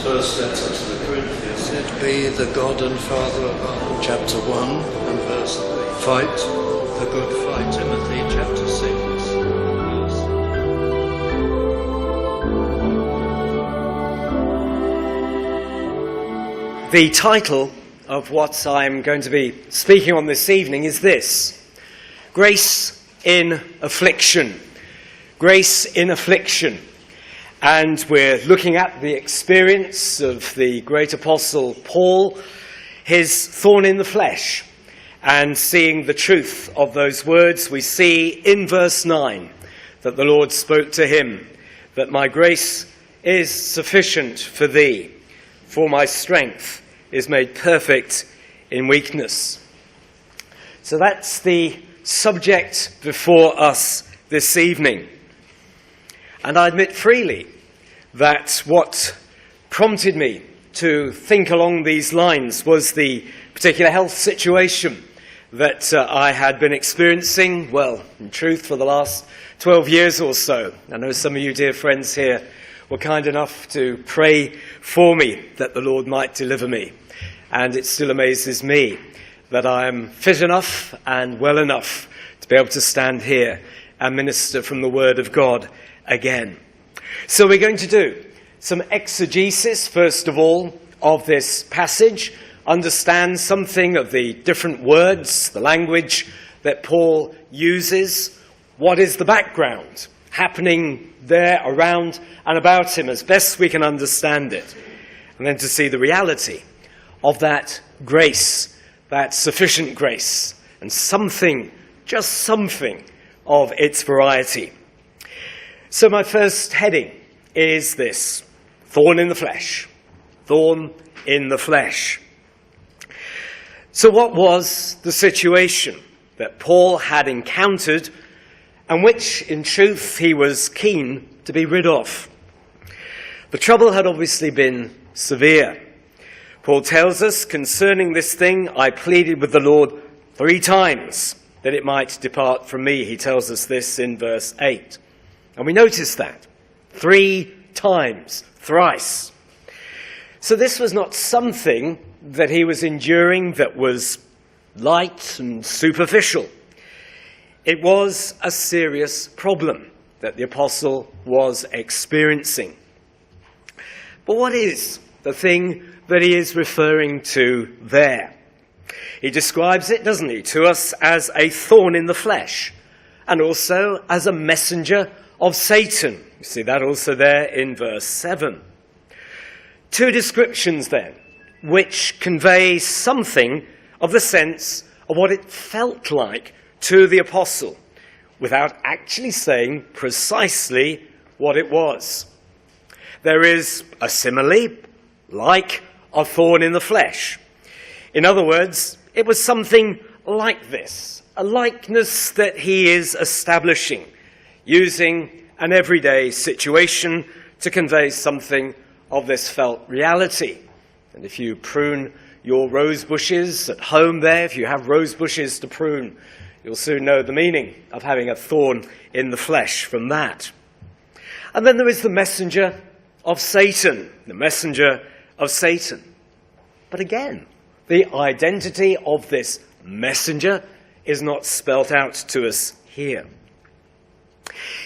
first letter to the Corinthians. Blessed be the God and Father of our chapter 1 and verse 3. Fight the good fight. Timothy chapter 6. The title of what I'm going to be speaking on this evening is this: Grace in Affliction. Grace in Affliction. And we're looking at the experience of the great apostle Paul, his thorn in the flesh, and seeing the truth of those words. We see in verse 9 that the Lord spoke to him, that my grace is sufficient for thee, for my strength is made perfect in weakness. So that's the subject before us this evening. And I admit freely that what prompted me to think along these lines was the particular health situation that I had been experiencing, well, in truth, for the last 12 years or so. I know some of you dear friends here were kind enough to pray for me that the Lord might deliver me. And it still amazes me that I am fit enough and well enough to be able to stand here and minister from the Word of God again. So we're going to do some exegesis, first of all, of this passage, understand something of the different words, the language that Paul uses, what is the background happening there around and about him as best we can understand it, and then to see the reality of that grace, that sufficient grace, and something, just something of its variety. So my first heading is this: thorn in the flesh. Thorn in the flesh. So what was the situation that Paul had encountered and which, in truth, he was keen to be rid of? The trouble had obviously been severe. Paul tells us, concerning this thing, I pleaded with the Lord 3 times that it might depart from me. He tells us this in verse 8. And we notice that 3 times, thrice. So this was not something that he was enduring that was light and superficial. It was a serious problem that the apostle was experiencing. But what is the thing that he is referring to there? He describes it, doesn't he, to us as a thorn in the flesh, and also as a messenger of Satan. You see that also there in verse 7. 2 descriptions then, which convey something of the sense of what it felt like to the apostle, without actually saying precisely what it was. There is a simile, like a thorn in the flesh. In other words, it was something like this, a likeness that he is establishing, using an everyday situation to convey something of this felt reality. And if you prune your rose bushes at home there, if you have rose bushes to prune, you'll soon know the meaning of having a thorn in the flesh from that. And then there is the messenger of Satan, the messenger of Satan. But again, the identity of this messenger is not spelt out to us here.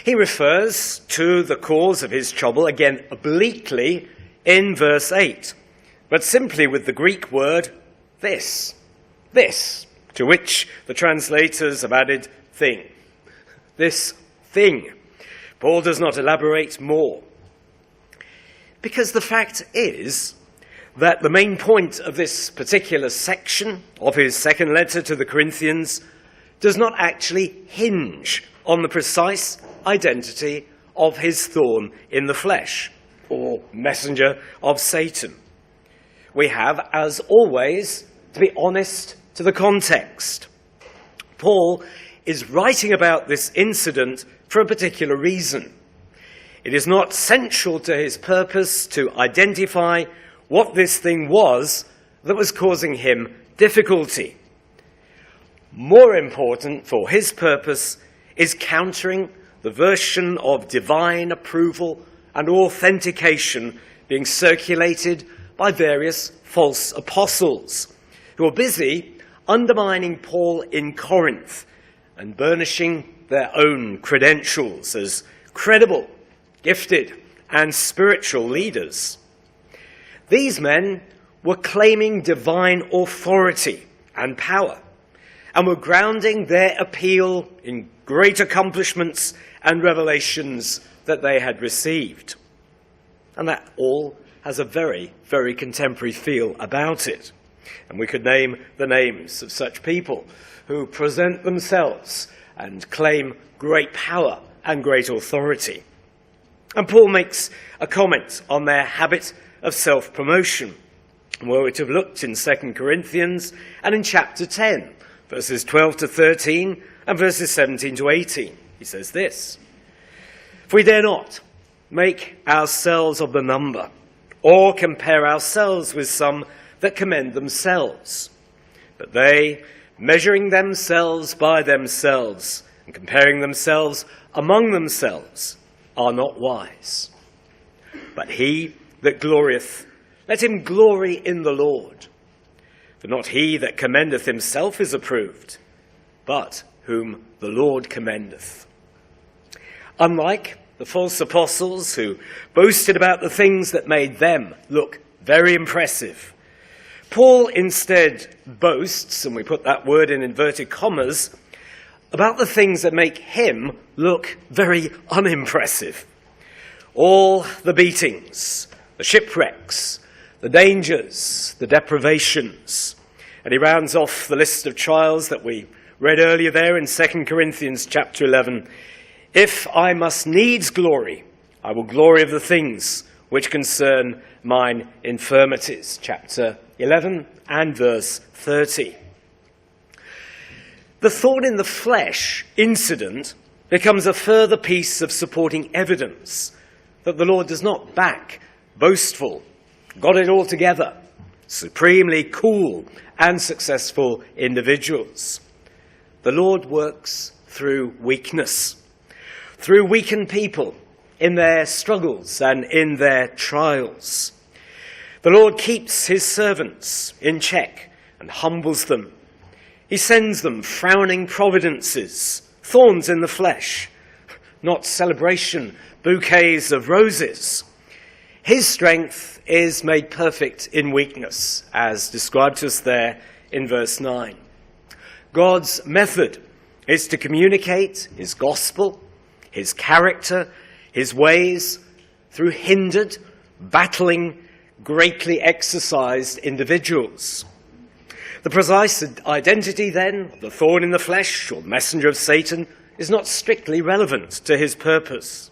He refers to the cause of his trouble, again obliquely, in verse 8, but simply with the Greek word this, to which the translators have added thing. This thing. Paul does not elaborate more, because the fact is that the main point of this particular section of his second letter to the Corinthians does not actually hinge on the precise identity of his thorn in the flesh, or messenger of Satan. We have, as always, to be honest to the context. Paul is writing about this incident for a particular reason. It is not central to his purpose to identify what this thing was that was causing him difficulty. More important for his purpose is countering the version of divine approval and authentication being circulated by various false apostles who are busy undermining Paul in Corinth and burnishing their own credentials as credible, gifted, and spiritual leaders. These men were claiming divine authority and power and were grounding their appeal in great accomplishments and revelations that they had received. And that all has a very, very contemporary feel about it. And we could name the names of such people who present themselves and claim great power and great authority. And Paul makes a comment on their habit of self-promotion, where we'd have looked in 2 Corinthians and in chapter 10, verses 12 to 13 and verses 17 to 18. He says this: "For we dare not make ourselves of the number, or compare ourselves with some that commend themselves. But they, measuring themselves by themselves, and comparing themselves among themselves, are not wise. But he that glorieth, let him glory in the Lord. For not he that commendeth himself is approved, but whom the Lord commendeth." Unlike the false apostles who boasted about the things that made them look very impressive, Paul instead boasts, and we put that word in inverted commas, about the things that make him look very unimpressive. All the beatings, the shipwrecks, the dangers, the deprivations. And he rounds off the list of trials that we read earlier there in 2 Corinthians chapter 11. "If I must needs glory, I will glory of the things which concern mine infirmities." Chapter 11 and verse 30. The thorn in the flesh incident becomes a further piece of supporting evidence that the Lord does not back boastful, got it all together, supremely cool and successful individuals. The Lord works through weakness, through weakened people in their struggles and in their trials. The Lord keeps his servants in check and humbles them. He sends them frowning providences, thorns in the flesh, not celebration bouquets of roses. His strength is made perfect in weakness, as described to us there in verse 9. God's method is to communicate his gospel, his character, his ways through hindered, battling, greatly exercised individuals. The precise identity, then, of the thorn in the flesh or messenger of Satan is not strictly relevant to his purpose.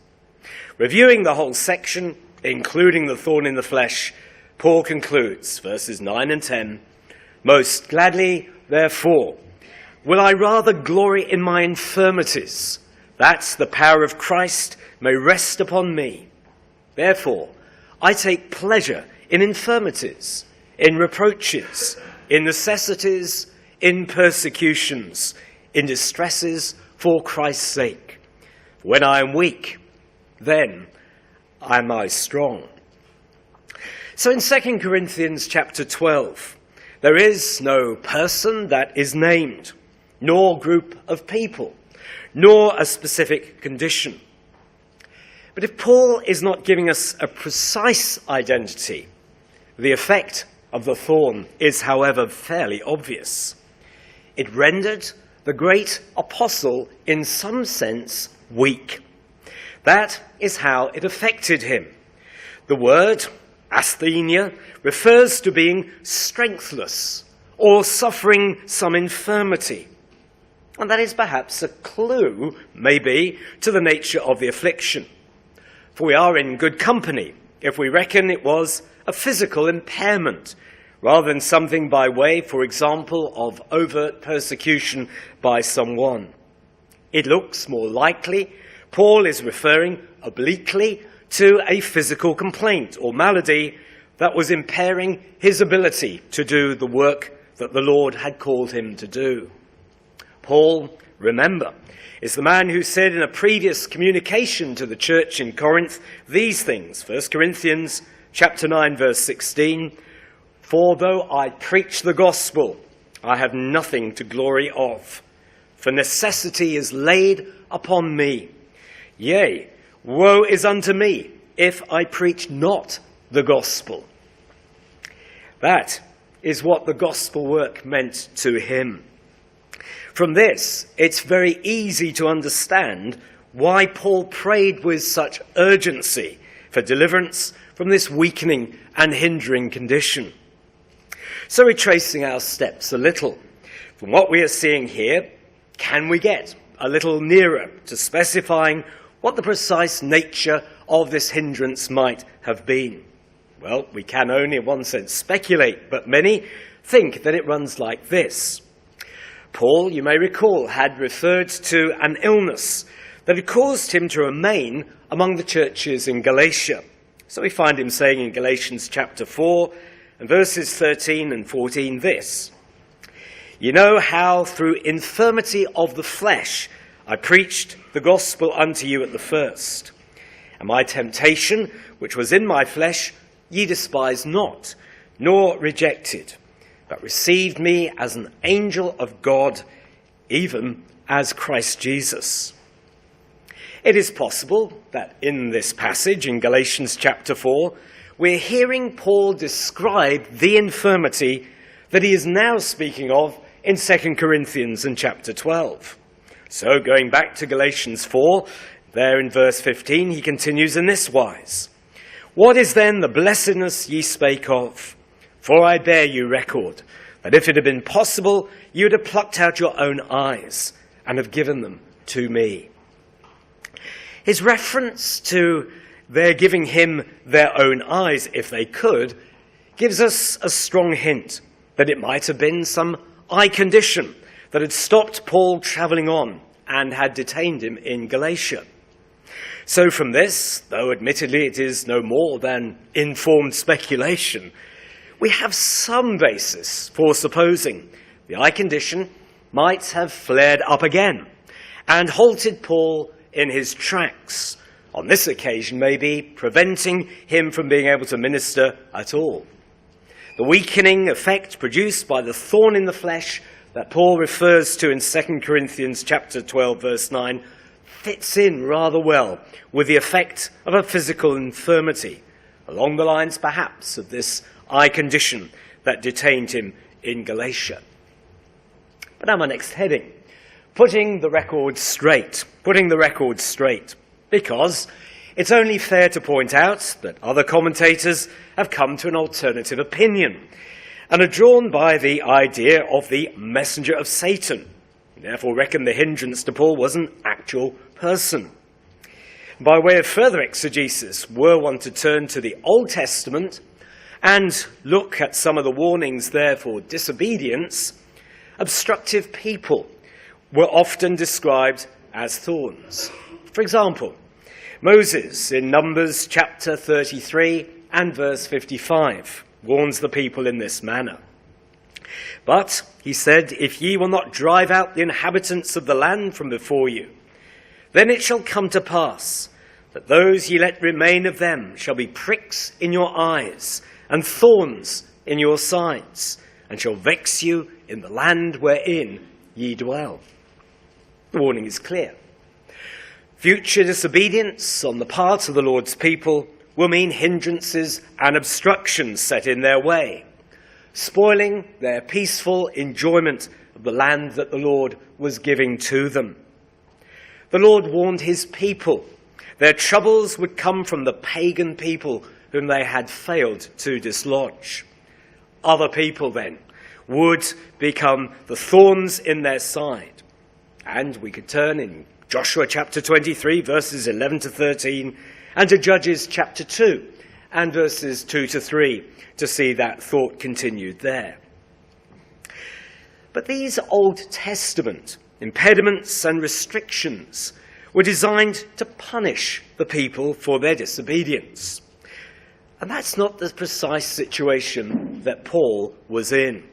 Reviewing the whole section, including the thorn in the flesh, Paul concludes, verses 9 and 10, "Most gladly, therefore, will I rather glory in my infirmities, that the power of Christ may rest upon me. Therefore, I take pleasure in infirmities, in reproaches, in necessities, in persecutions, in distresses for Christ's sake. When I am weak, then am I strong." So in 2 Corinthians chapter 12, there is no person that is named, nor group of people, nor a specific condition. But if Paul is not giving us a precise identity, the effect of the thorn is, however, fairly obvious. It rendered the great apostle, in some sense, weak. That is how it affected him. The word, asthenia, refers to being strengthless or suffering some infirmity. And that is perhaps a clue, maybe, to the nature of the affliction. For we are in good company if we reckon it was a physical impairment, rather than something by way, for example, of overt persecution by someone. It looks more likely Paul is referring obliquely to a physical complaint or malady that was impairing his ability to do the work that the Lord had called him to do. Paul, remember, is the man who said in a previous communication to the church in Corinth these things, 1 Corinthians Chapter 9, verse 16, "For though I preach the gospel, I have nothing to glory of, for necessity is laid upon me. Yea, woe is unto me if I preach not the gospel." That is what the gospel work meant to him. From this, it's very easy to understand why Paul prayed with such urgency for deliverance from this weakening and hindering condition. So retracing our steps a little, from what we are seeing here, can we get a little nearer to specifying what the precise nature of this hindrance might have been? Well, we can only in one sense speculate, but many think that it runs like this. Paul, you may recall, had referred to an illness that had caused him to remain among the churches in Galatia. So we find him saying in Galatians chapter 4 and verses 13 and 14 this: "You know how through infirmity of the flesh I preached the gospel unto you at the first. And my temptation, which was in my flesh, ye despised not, nor rejected, but received me as an angel of God, even as Christ Jesus." It is possible that in this passage, in Galatians chapter 4, we're hearing Paul describe the infirmity that he is now speaking of in 2 Corinthians and chapter 12. So going back to Galatians 4, there in verse 15, he continues in this wise: "What is then the blessedness ye spake of? For I bear you record, that if it had been possible, you would have plucked out your own eyes, and have given them to me." His reference to their giving him their own eyes, if they could, gives us a strong hint that it might have been some eye condition that had stopped Paul travelling on and had detained him in Galatia. So from this, though admittedly it is no more than informed speculation, we have some basis for supposing the eye condition might have flared up again and halted Paul in his tracks, on this occasion maybe preventing him from being able to minister at all. The weakening effect produced by the thorn in the flesh that Paul refers to in 2 Corinthians chapter 12 verse 9 fits in rather well with the effect of a physical infirmity, along the lines perhaps of this eye condition that detained him in Galatia. But now my next heading: putting the record straight, because it's only fair to point out that other commentators have come to an alternative opinion and are drawn by the idea of the messenger of Satan, and therefore reckon the hindrance to Paul was an actual person. By way of further exegesis, were one to turn to the Old Testament and look at some of the warnings there for disobedience, obstructive people were often described as thorns. For example, Moses in Numbers chapter 33 and verse 55 warns the people in this manner: "But, he said, if ye will not drive out the inhabitants of the land from before you, then it shall come to pass that those ye let remain of them shall be pricks in your eyes and thorns in your sides, and shall vex you in the land wherein ye dwell." The warning is clear. Future disobedience on the part of the Lord's people will mean hindrances and obstructions set in their way, spoiling their peaceful enjoyment of the land that the Lord was giving to them. The Lord warned his people their troubles would come from the pagan people whom they had failed to dislodge. Other people then would become the thorns in their side. And we could turn in Joshua chapter 23, verses 11 to 13, and to Judges chapter 2 and verses 2 to 3 to see that thought continued there. But these Old Testament impediments and restrictions were designed to punish the people for their disobedience. And that's not the precise situation that Paul was in.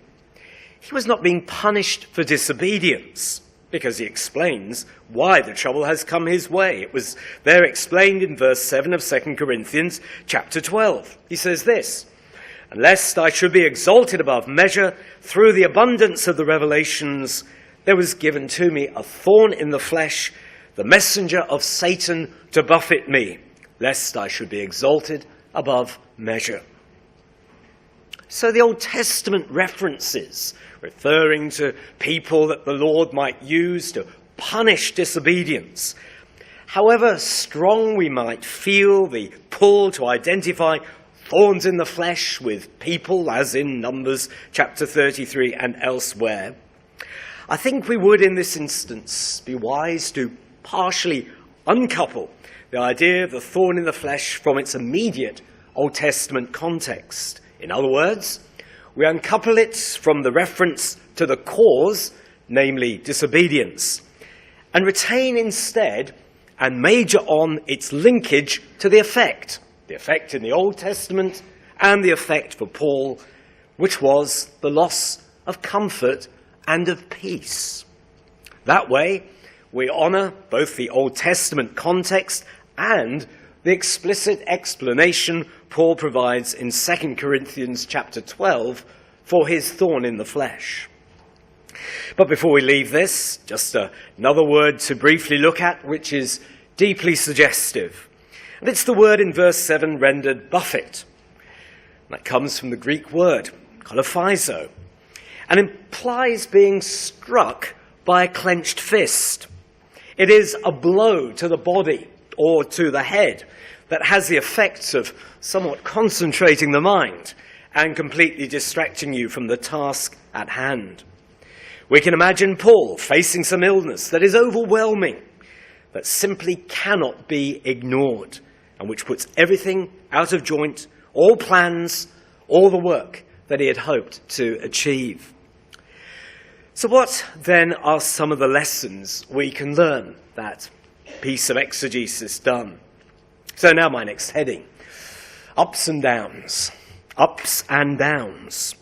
He was not being punished for disobedience, because he explains why the trouble has come his way. It was there explained in verse 7 of 2 Corinthians chapter 12. He says this, "And lest I should be exalted above measure through the abundance of the revelations, there was given to me a thorn in the flesh, the messenger of Satan to buffet me, lest I should be exalted above measure." So the Old Testament references referring to people that the Lord might use to punish disobedience, however strong we might feel the pull to identify thorns in the flesh with people, as in Numbers chapter 33 and elsewhere, I think we would in this instance be wise to partially uncouple the idea of the thorn in the flesh from its immediate Old Testament context. In other words, we uncouple it from the reference to the cause, namely disobedience, and retain instead and major on its linkage to the effect in the Old Testament and the effect for Paul, which was the loss of comfort and of peace. That way, we honor both the Old Testament context and the explicit explanation Paul provides in 2 Corinthians chapter 12 for his thorn in the flesh. But before we leave this, just another word to briefly look at, which is deeply suggestive. And it's the word in verse 7 rendered buffet. That comes from the Greek word, kolophizo, and implies being struck by a clenched fist. It is a blow to the body or to the head that has the effect of somewhat concentrating the mind and completely distracting you from the task at hand. We can imagine Paul facing some illness that is overwhelming, that simply cannot be ignored, and which puts everything out of joint, all plans, all the work that he had hoped to achieve. So what then are some of the lessons we can learn that piece of exegesis done? So now my next heading, ups and downs. Ups and downs.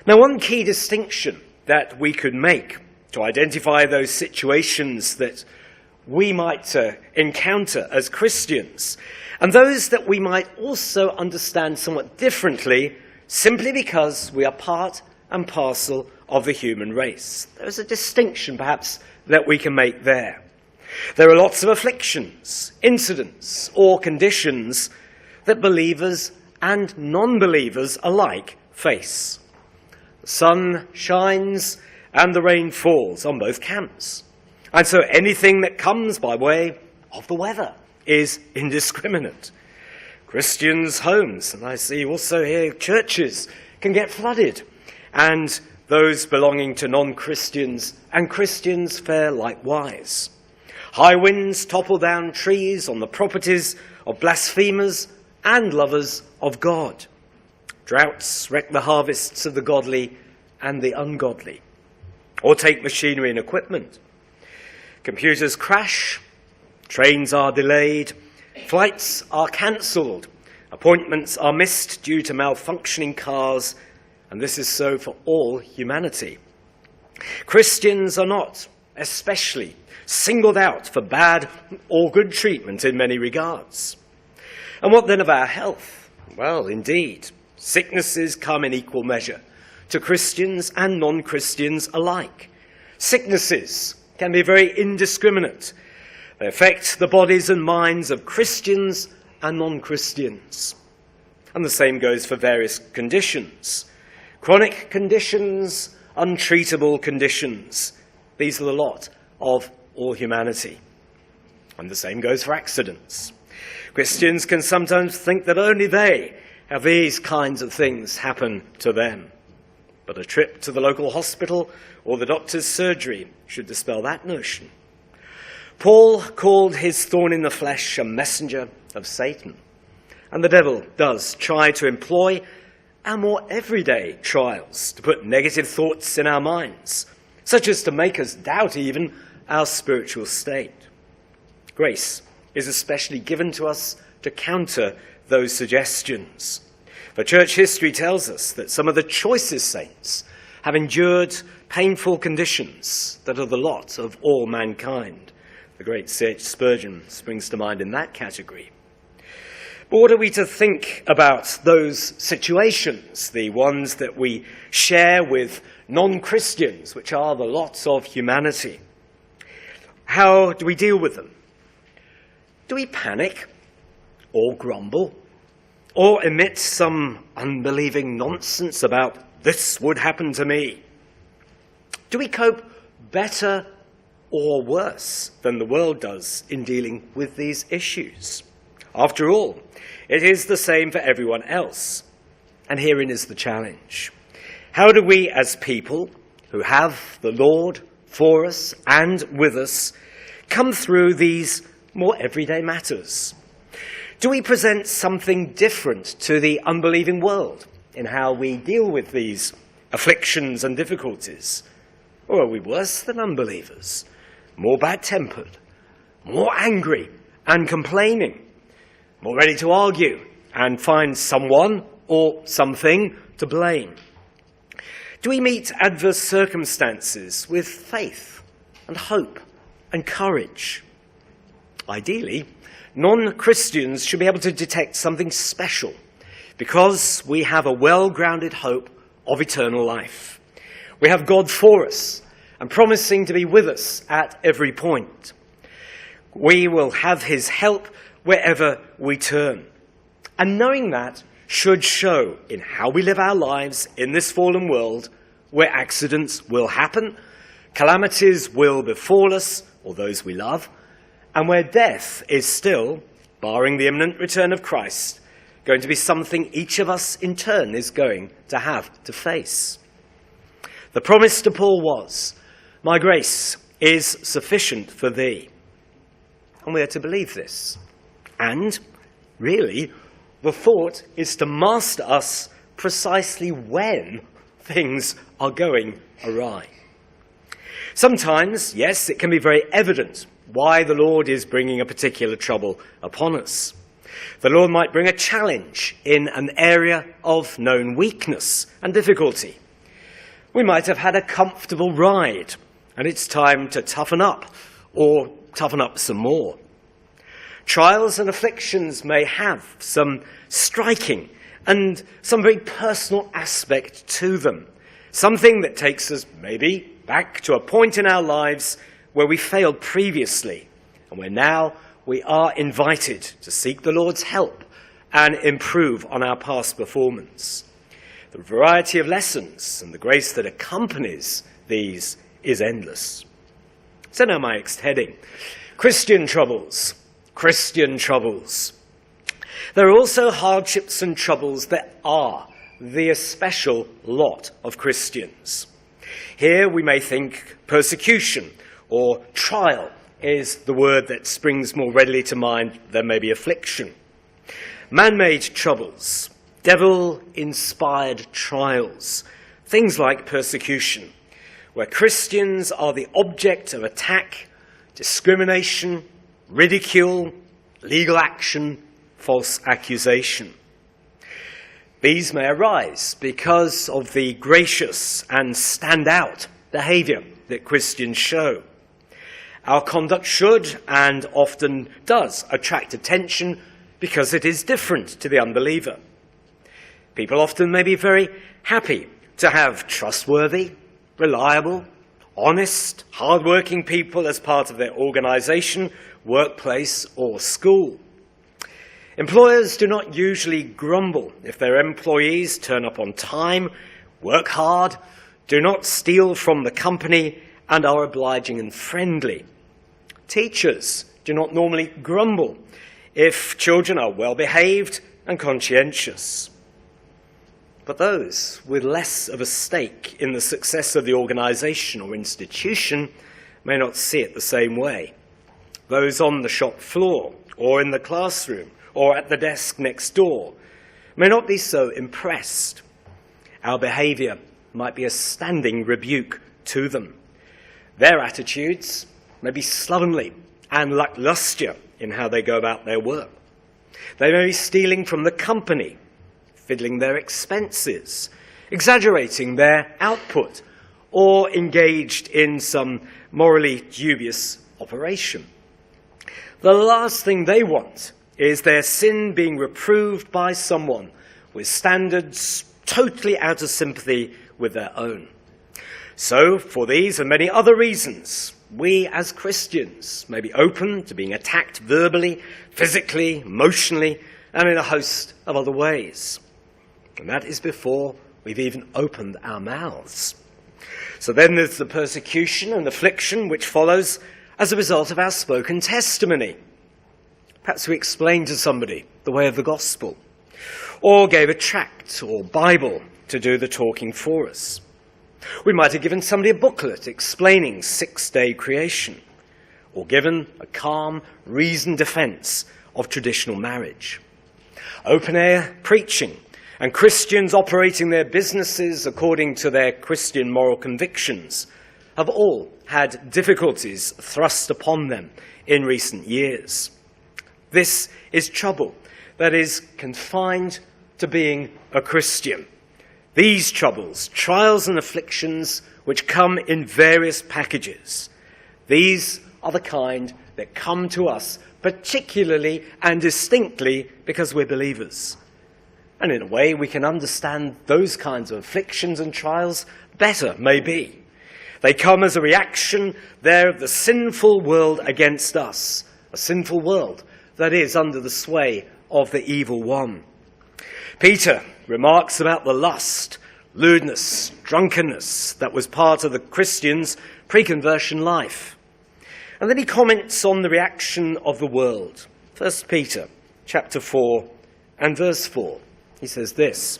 Now one key distinction that we could make to identify those situations that we might encounter as Christians, and those that we might also understand somewhat differently simply because we are part and parcel of the human race. There's a distinction perhaps that we can make there. There are lots of afflictions, incidents, or conditions that believers and non-believers alike face. The sun shines and the rain falls on both camps. And so anything that comes by way of the weather is indiscriminate. Christians' homes, and I see also here churches, can get flooded. And those belonging to non-Christians and Christians fare likewise. High winds topple down trees on the properties of blasphemers and lovers of God. Droughts wreck the harvests of the godly and the ungodly. Or take machinery and equipment. Computers crash, trains are delayed, flights are cancelled, appointments are missed due to malfunctioning cars, and this is so for all humanity. Christians are not, especially, singled out for bad or good treatment in many regards. And what then of our health? Well, indeed, sicknesses come in equal measure to Christians and non-Christians alike. Sicknesses can be very indiscriminate. They affect the bodies and minds of Christians and non-Christians. And the same goes for various conditions. Chronic conditions, untreatable conditions. These are the lot of all humanity. And the same goes for accidents. Christians can sometimes think that only they have these kinds of things happen to them. But a trip to the local hospital or the doctor's surgery should dispel that notion. Paul called his thorn in the flesh a messenger of Satan. And the devil does try to employ our more everyday trials to put negative thoughts in our minds, such as to make us doubt even our spiritual state. Grace is especially given to us to counter those suggestions. For church history tells us that some of the choicest saints have endured painful conditions that are the lot of all mankind. The great C.H. Spurgeon springs to mind in that category. But what are we to think about those situations, the ones that we share with non-Christians, which are the lots of humanity? How do we deal with them? Do we panic or grumble or emit some unbelieving nonsense about this would happen to me? Do we cope better or worse than the world does in dealing with these issues? After all, it is the same for everyone else. And herein is the challenge. How do we as people who have the Lord for us and with us come through these more everyday matters? Do we present something different to the unbelieving world in how we deal with these afflictions and difficulties? Or are we worse than unbelievers? More bad-tempered, more angry and complaining, more ready to argue and find someone or something to blame? Do we meet adverse circumstances with faith and hope and courage? Ideally, non-Christians should be able to detect something special because we have a well-grounded hope of eternal life. We have God for us and promising to be with us at every point. We will have his help wherever we turn. And knowing that should show in how we live our lives in this fallen world, where accidents will happen, calamities will befall us or those we love, and where death is still, barring the imminent return of Christ, going to be something each of us in turn is going to have to face. The promise to Paul was, "My grace is sufficient for thee." And we are to believe this. And, really, the thought is to master us precisely when things are going awry. Sometimes, yes, it can be very evident why the Lord is bringing a particular trouble upon us. The Lord might bring a challenge in an area of known weakness and difficulty. We might have had a comfortable ride, and it's time to toughen up, or toughen up some more. Trials and afflictions may have some striking and some very personal aspect to them, something that takes us maybe back to a point in our lives where we failed previously, and where now we are invited to seek the Lord's help and improve on our past performance. The variety of lessons and the grace that accompanies these is endless. So now my next heading, Christian troubles. Christian troubles. There are also hardships and troubles that are the especial lot of Christians. Here we may think persecution or trial is the word that springs more readily to mind than maybe affliction. Man-made troubles, devil-inspired trials, things like persecution, where Christians are the object of attack, discrimination, ridicule, legal action, false accusation. These may arise because of the gracious and stand-out behavior that Christians show. Our conduct should, and often does, attract attention because it is different to the unbeliever. People often may be very happy to have trustworthy, reliable, honest, hard-working people as part of their organization, workplace, or school. Employers do not usually grumble if their employees turn up on time, work hard, do not steal from the company, and are obliging and friendly. Teachers do not normally grumble if children are well-behaved and conscientious. But those with less of a stake in the success of the organization or institution may not see it the same way. Those on the shop floor or in the classroom or at the desk next door may not be so impressed. Our behavior might be a standing rebuke to them. Their attitudes may be slovenly and lackluster in how they go about their work. They may be stealing from the company, fiddling their expenses, exaggerating their output, or engaged in some morally dubious operation. The last thing they want is their sin being reproved by someone with standards totally out of sympathy with their own. So, for these and many other reasons, we as Christians may be open to being attacked verbally, physically, emotionally, and in a host of other ways. And that is before we've even opened our mouths. So then there's the persecution and affliction which follows as a result of our spoken testimony. Perhaps we explained to somebody the way of the gospel, or gave a tract or Bible to do the talking for us. We might have given somebody a booklet explaining six-day creation, or given a calm, reasoned defense of traditional marriage. Open-air preaching and Christians operating their businesses according to their Christian moral convictions have all had difficulties thrust upon them in recent years. This is trouble that is confined to being a Christian. These troubles, trials and afflictions which come in various packages, these are the kind that come to us particularly and distinctly because we're believers. And in a way we can understand those kinds of afflictions and trials better, maybe. They come as a reaction there of the sinful world against us, a sinful world that is under the sway of the evil one. Peter remarks about the lust, lewdness, drunkenness that was part of the Christian's pre-conversion life. And then he comments on the reaction of the world. 1 Peter chapter 4 and verse 4. He says this,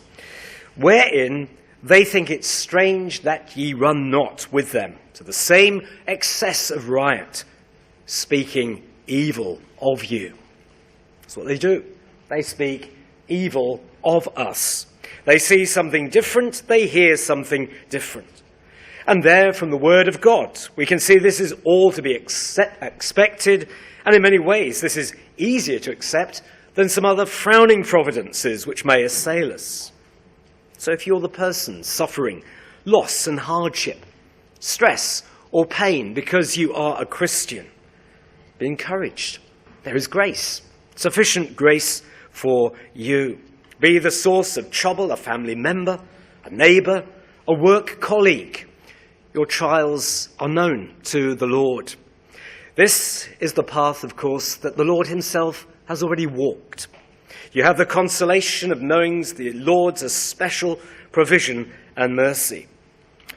"Wherein they think it strange that ye run not with them to the same excess of riot, speaking evil of you." That's what they do. They speak evil of us. They see something different, they hear something different. And there, from the Word of God, we can see this is all to be expected, and in many ways this is easier to accept than some other frowning providences which may assail us. So if you're the person suffering loss and hardship, stress or pain because you are a Christian, be encouraged. There is grace, sufficient grace for you. Be the source of trouble a family member, a neighbour, a work colleague. Your trials are known to the Lord. This is the path, of course, that the Lord himself has already walked. You have the consolation of knowing the Lord's special provision and mercy.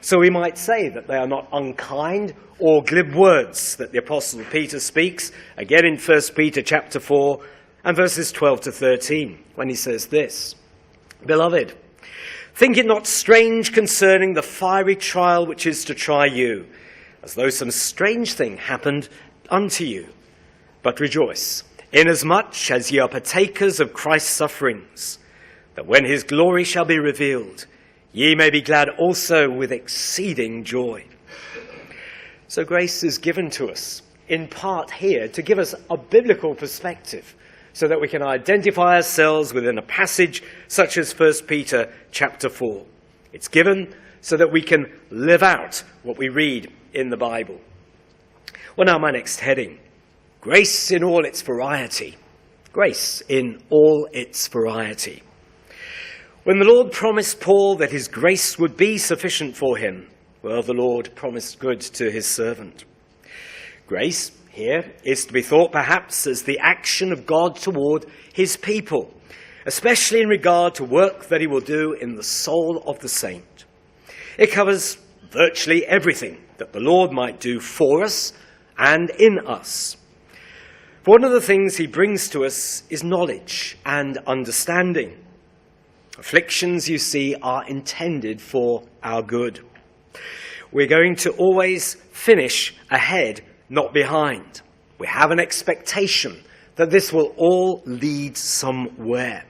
So we might say that they are not unkind or glib words that the Apostle Peter speaks, again in 1 Peter chapter 4 and verses 12 to 13, when he says this, "Beloved, think it not strange concerning the fiery trial which is to try you, as though some strange thing happened unto you. But rejoice, inasmuch as ye are partakers of Christ's sufferings, that when his glory shall be revealed, ye may be glad also with exceeding joy." So grace is given to us, in part here, to give us a biblical perspective, so that we can identify ourselves within a passage such as 1 Peter chapter 4. It's given so that we can live out what we read in the Bible. Well, now my next heading, grace in all its variety. Grace in all its variety. When the Lord promised Paul that his grace would be sufficient for him, well, the Lord promised good to his servant. Grace here is to be thought perhaps as the action of God toward his people, especially in regard to work that he will do in the soul of the saint. It covers virtually everything that the Lord might do for us and in us. One of the things he brings to us is knowledge and understanding. Afflictions, you see, are intended for our good. We're going to always finish ahead, not behind. We have an expectation that this will all lead somewhere,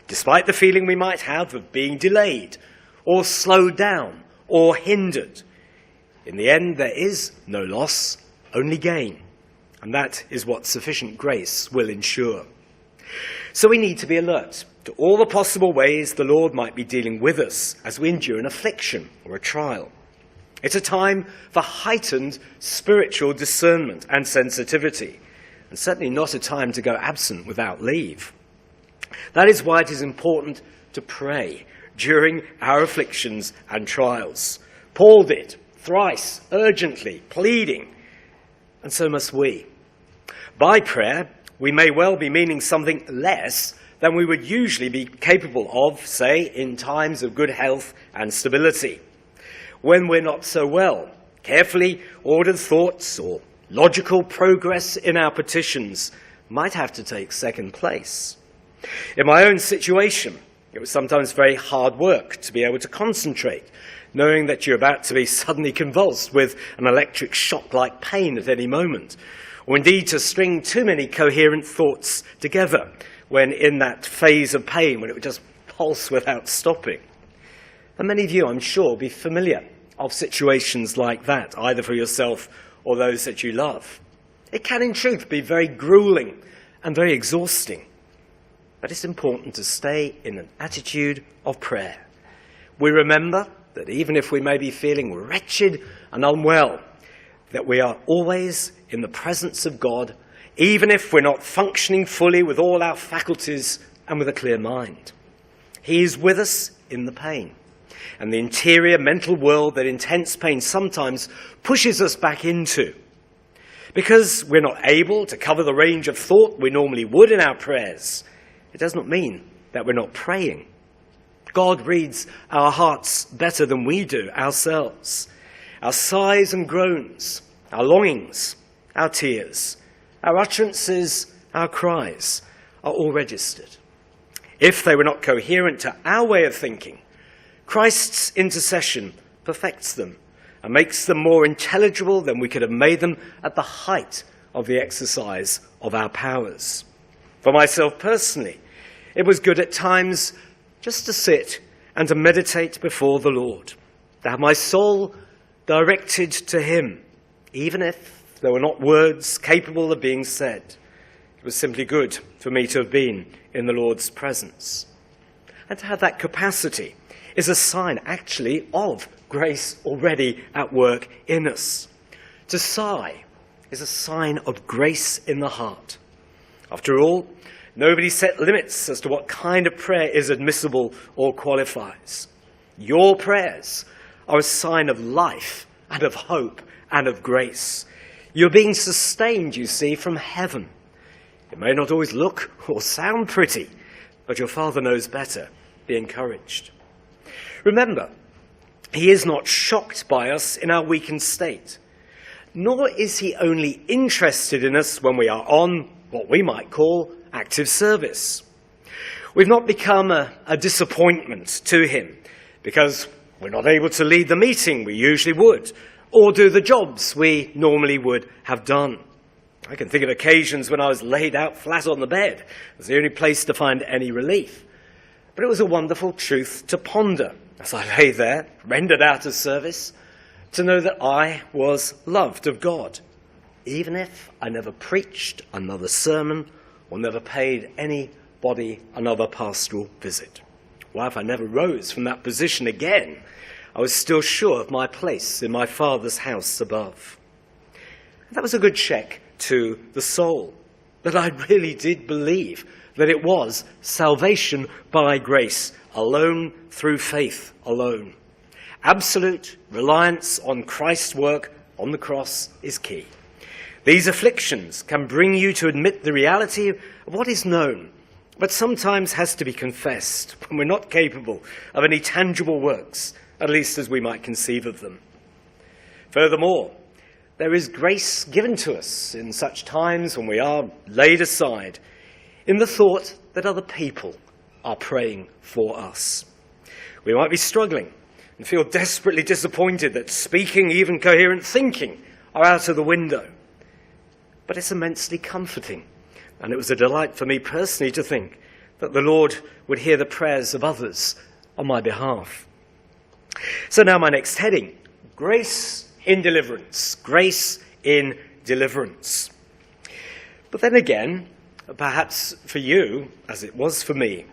despite the feeling we might have of being delayed or slowed down or hindered. In the end, there is no loss, only gain, and that is what sufficient grace will ensure. So we need to be alert to all the possible ways the Lord might be dealing with us as we endure an affliction or a trial. It's a time for heightened spiritual discernment and sensitivity, and certainly not a time to go absent without leave. That is why it is important to pray during our afflictions and trials. Paul did, thrice, urgently, pleading, and so must we. By prayer, we may well be meaning something less than we would usually be capable of, say, in times of good health and stability. When we're not so well, carefully ordered thoughts or logical progress in our petitions might have to take second place. In my own situation, it was sometimes very hard work to be able to concentrate, knowing that you're about to be suddenly convulsed with an electric shock-like pain at any moment, or indeed to string too many coherent thoughts together when in that phase of pain when it would just pulse without stopping. And many of you, I'm sure, will be familiar of situations like that, either for yourself or those that you love. It can, in truth, be very grueling and very exhausting. But it's important to stay in an attitude of prayer. We remember that even if we may be feeling wretched and unwell, that we are always in the presence of God, even if we're not functioning fully with all our faculties and with a clear mind. He is with us in the pain. And the interior mental world that intense pain sometimes pushes us back into. Because we're not able to cover the range of thought we normally would in our prayers, it does not mean that we're not praying. God reads our hearts better than we do ourselves. Our sighs and groans, our longings, our tears, our utterances, our cries are all registered. If they were not coherent to our way of thinking, Christ's intercession perfects them and makes them more intelligible than we could have made them at the height of the exercise of our powers. For myself personally, it was good at times just to sit and to meditate before the Lord, to have my soul directed to him, even if there were not words capable of being said. It was simply good for me to have been in the Lord's presence. And to have that capacity is a sign, actually, of grace already at work in us. To sigh is a sign of grace in the heart. After all, nobody set limits as to what kind of prayer is admissible or qualifies. Your prayers are a sign of life and of hope and of grace. You're being sustained, you see, from heaven. It may not always look or sound pretty, but your Father knows better. Be encouraged. Remember, he is not shocked by us in our weakened state, nor is he only interested in us when we are on what we might call active service. We've not become a disappointment to him because we're not able to lead the meeting we usually would, or do the jobs we normally would have done. I can think of occasions when I was laid out flat on the bed. It was the only place to find any relief. But it was a wonderful truth to ponder as I lay there, rendered out of service, to know that I was loved of God, even if I never preached another sermon or never paid anybody another pastoral visit. Why, if I never rose from that position again, I was still sure of my place in my Father's house above. And that was a good check to the soul, that I really did believe that it was salvation by grace alone, through faith alone. Absolute reliance on Christ's work on the cross is key. These afflictions can bring you to admit the reality of what is known, but sometimes has to be confessed when we're not capable of any tangible works, at least as we might conceive of them. Furthermore, there is grace given to us in such times when we are laid aside in the thought that other people are praying for us. We might be struggling and feel desperately disappointed that speaking, even coherent thinking, are out of the window. But it's immensely comforting, and it was a delight for me personally to think that the Lord would hear the prayers of others on my behalf. So now my next heading, grace in deliverance. Grace in deliverance. But then again, perhaps for you, as it was for me,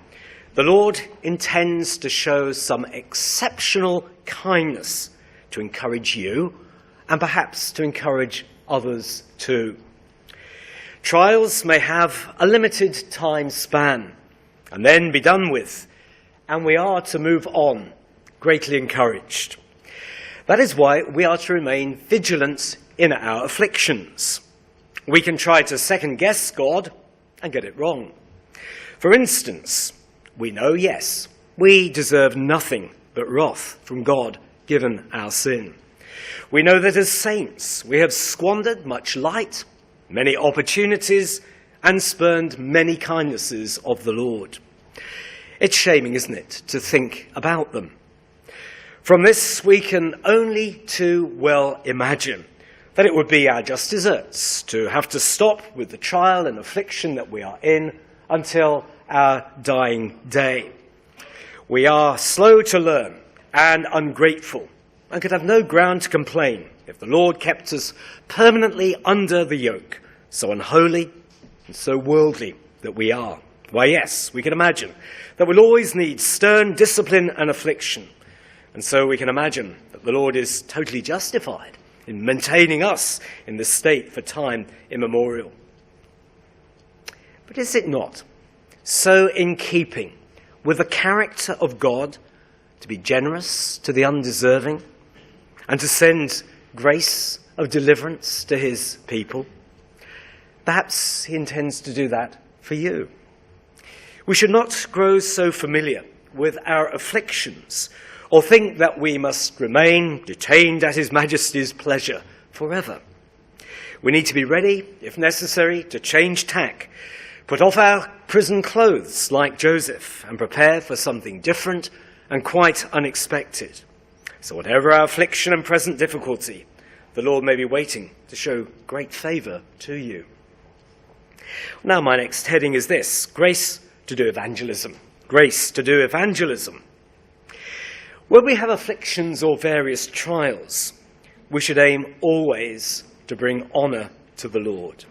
the Lord intends to show some exceptional kindness to encourage you and perhaps to encourage others too. Trials may have a limited time span and then be done with, and we are to move on, greatly encouraged. That is why we are to remain vigilant in our afflictions. We can try to second-guess God and get it wrong. For instance, we know, yes, we deserve nothing but wrath from God, given our sin. We know that as saints, we have squandered much light, many opportunities, and spurned many kindnesses of the Lord. It's shaming, isn't it, to think about them. From this, we can only too well imagine that it would be our just deserts to have to stop with the trial and affliction that we are in until our dying day. We are slow to learn and ungrateful and could have no ground to complain if the Lord kept us permanently under the yoke, so unholy and so worldly that we are. Why, yes, we can imagine that we'll always need stern discipline and affliction, and so we can imagine that the Lord is totally justified in maintaining us in this state for time immemorial. But is it not so in keeping with the character of God to be generous to the undeserving and to send grace of deliverance to his people? Perhaps he intends to do that for you. We should not grow so familiar with our afflictions or think that we must remain detained at his majesty's pleasure forever. We need to be ready, if necessary, to change tack, put off our prison clothes like Joseph, and prepare for something different and quite unexpected. So whatever our affliction and present difficulty, the Lord may be waiting to show great favour to you. Now my next heading is this: grace to do evangelism. Grace to do evangelism. When we have afflictions or various trials, we should aim always to bring honour to the Lord.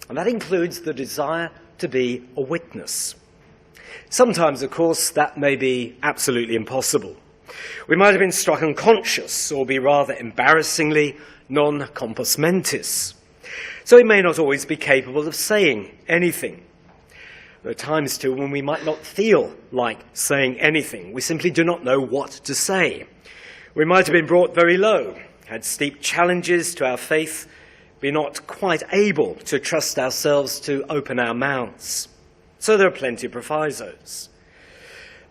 And that includes the desire to be a witness. Sometimes, of course, that may be absolutely impossible. We might have been struck unconscious or be rather embarrassingly non compos mentis. So we may not always be capable of saying anything. There are times, too, when we might not feel like saying anything. We simply do not know what to say. We might have been brought very low, had steep challenges to our faith, be not quite able to trust ourselves to open our mouths. So there are plenty of provisos.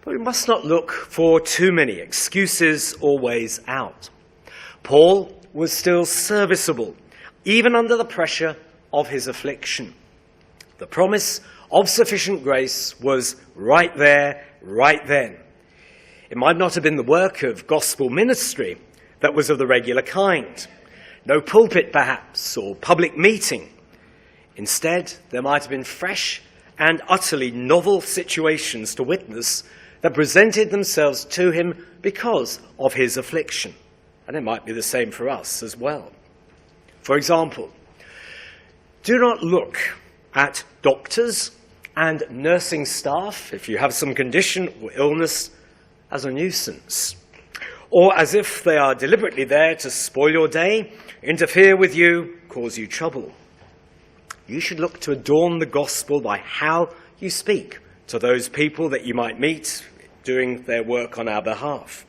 But we must not look for too many excuses or ways out. Paul was still serviceable, even under the pressure of his affliction. The promise of sufficient grace was right there, right then. It might not have been the work of gospel ministry that was of the regular kind. No pulpit, perhaps, or public meeting. Instead, there might have been fresh and utterly novel situations to witness that presented themselves to him because of his affliction. And it might be the same for us as well. For example, do not look at doctors and nursing staff, if you have some condition or illness, as a nuisance, or as if they are deliberately there to spoil your day, interfere with you, cause you trouble. You should look to adorn the gospel by how you speak to those people that you might meet doing their work on our behalf.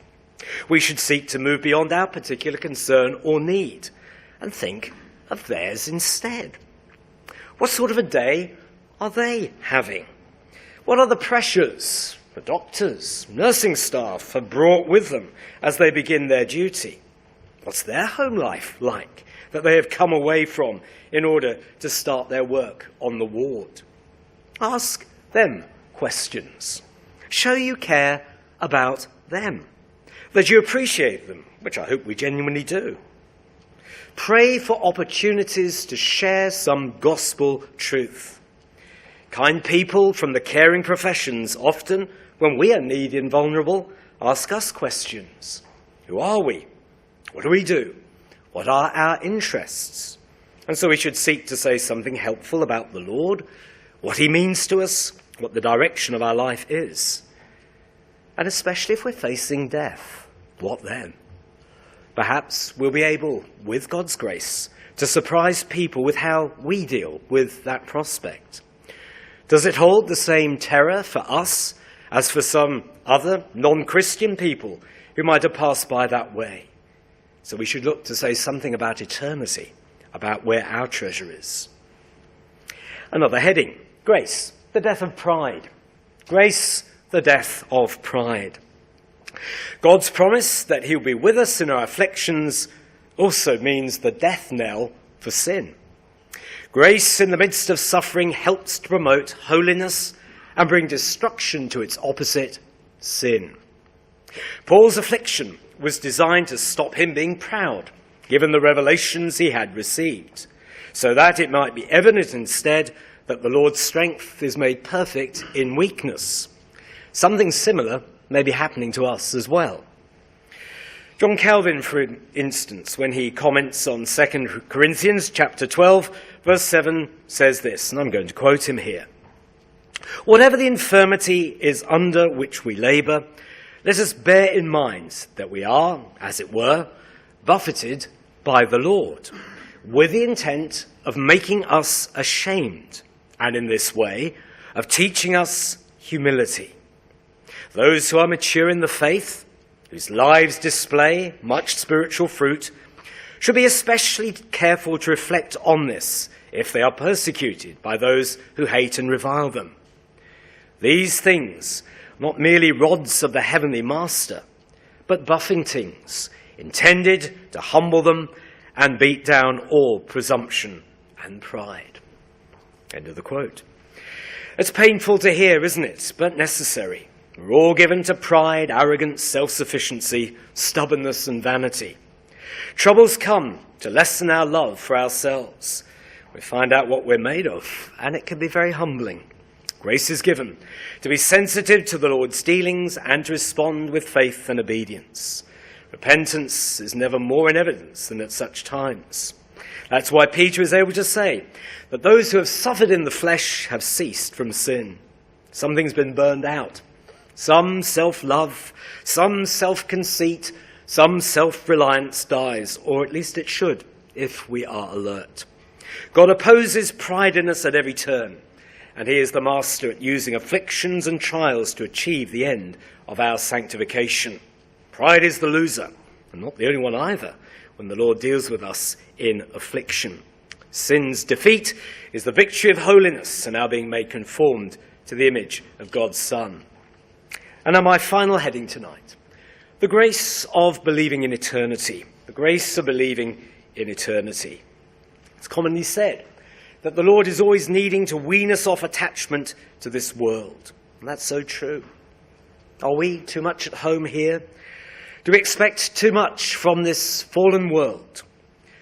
We should seek to move beyond our particular concern or need and think of theirs instead. What sort of a day are they having? What are the pressures the doctors, nursing staff have brought with them as they begin their duty? What's their home life like that they have come away from in order to start their work on the ward? Ask them questions. Show you care about them, that you appreciate them, which I hope we genuinely do. Pray for opportunities to share some gospel truth. Kind people from the caring professions often, when we are needy and vulnerable, ask us questions. Who are we? What do we do? What are our interests? And so we should seek to say something helpful about the Lord what he means to us, what the direction of our life is. And especially if we're facing death, what then? Perhaps we'll be able, with God's grace, to surprise people with how we deal with that prospect. Does it hold the same terror for us as for some other non-Christian people who might have passed by that way? So we should look to say something about eternity, about where our treasure is. Another heading, grace, the death of pride. Grace, the death of pride. God's promise that he'll be with us in our afflictions also means the death knell for sin. Grace in the midst of suffering helps to promote holiness and bring destruction to its opposite, sin. Paul's affliction was designed to stop him being proud, given the revelations he had received, so that it might be evident instead that the Lord's strength is made perfect in weakness. Something similar may be happening to us as well. John Calvin, for instance, when he comments on 2 Corinthians chapter 12, verse 7, says this, and I'm going to quote him here. Whatever the infirmity is under which we labour, let us bear in mind that we are, as it were, buffeted by the Lord, with the intent of making us ashamed, and in this way, of teaching us humility. Those who are mature in the faith, whose lives display much spiritual fruit, should be especially careful to reflect on this if they are persecuted by those who hate and revile them. These things, not merely rods of the heavenly master, but buffetings intended to humble them and beat down all presumption and pride. End of the quote. It's painful to hear, isn't it? But necessary. We're all given to pride, arrogance, self-sufficiency, stubbornness, and vanity. Troubles come to lessen our love for ourselves. We find out what we're made of, and it can be very humbling. Grace is given to be sensitive to the Lord's dealings and to respond with faith and obedience. Repentance is never more in evidence than at such times. That's why Peter is able to say that those who have suffered in the flesh have ceased from sin. Something's been burned out. Some self-love, some self-conceit, some self-reliance dies, or at least it should, if we are alert. God opposes pride in us at every turn, and he is the master at using afflictions and trials to achieve the end of our sanctification. Pride is the loser, and not the only one either, when the Lord deals with us in affliction. Sin's defeat is the victory of holiness and our being made conformed to the image of God's Son. And now my final heading tonight, the grace of believing in eternity. The grace of believing in eternity. It's commonly said that the Lord is always needing to wean us off attachment to this world. And that's so true. Are we too much at home here? Do we expect too much from this fallen world?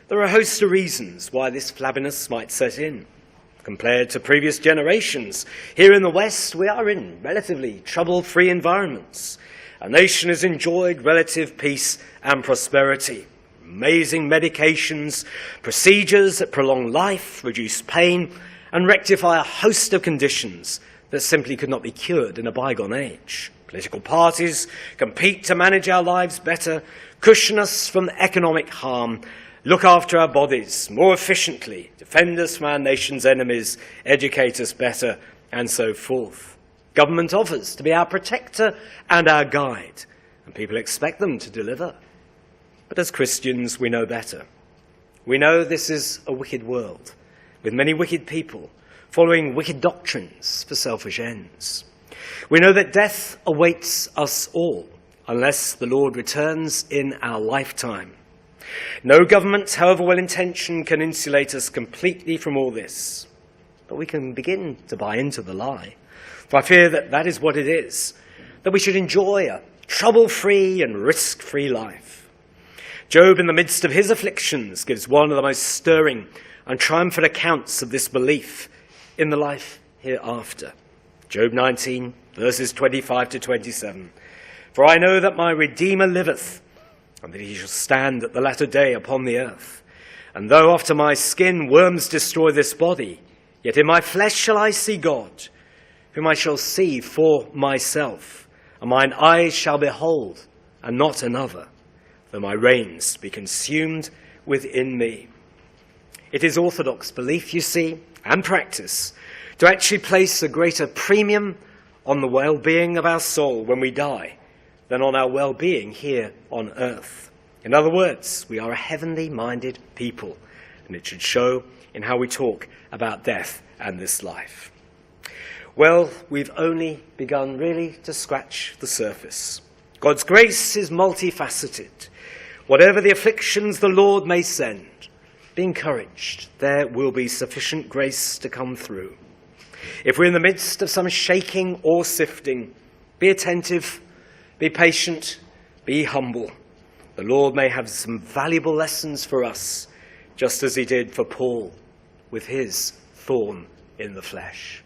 There are a host of reasons why this flabbiness might set in. Compared to previous generations, here in the West, we are in relatively trouble-free environments. Our nation has enjoyed relative peace and prosperity. Amazing medications, procedures that prolong life, reduce pain, and rectify a host of conditions that simply could not be cured in a bygone age. Political parties compete to manage our lives better, cushion us from economic harm, look after our bodies more efficiently, defend us from our nation's enemies, educate us better, and so forth. Government offers to be our protector and our guide, and people expect them to deliver. But as Christians, we know better. We know this is a wicked world, with many wicked people following wicked doctrines for selfish ends. We know that death awaits us all, unless the Lord returns in our lifetime. No government, however well-intentioned, can insulate us completely from all this. But we can begin to buy into the lie. For I fear that that is what it is, that we should enjoy a trouble-free and risk-free life. Job, in the midst of his afflictions, gives one of the most stirring and triumphant accounts of this belief in the life hereafter. Job 19, verses 25 to 27. For I know that my Redeemer liveth, and that he shall stand at the latter day upon the earth. And though after my skin worms destroy this body, Yet in my flesh shall I see God, whom I shall see for myself, and mine eyes shall behold, and not another, though my reins be consumed within me. It is orthodox belief, you see, and practice, to actually place a greater premium on the well-being of our soul when we die than on our well-being here on earth. In other words, we are a heavenly-minded people, and it should show in how we talk about death and this life. Well, we've only begun really to scratch the surface. God's grace is multifaceted. Whatever the afflictions the Lord may send, be encouraged. There will be sufficient grace to come through. If we're in the midst of some shaking or sifting, be attentive, be patient, be humble. The Lord may have some valuable lessons for us, just as he did for Paul with his thorn in the flesh.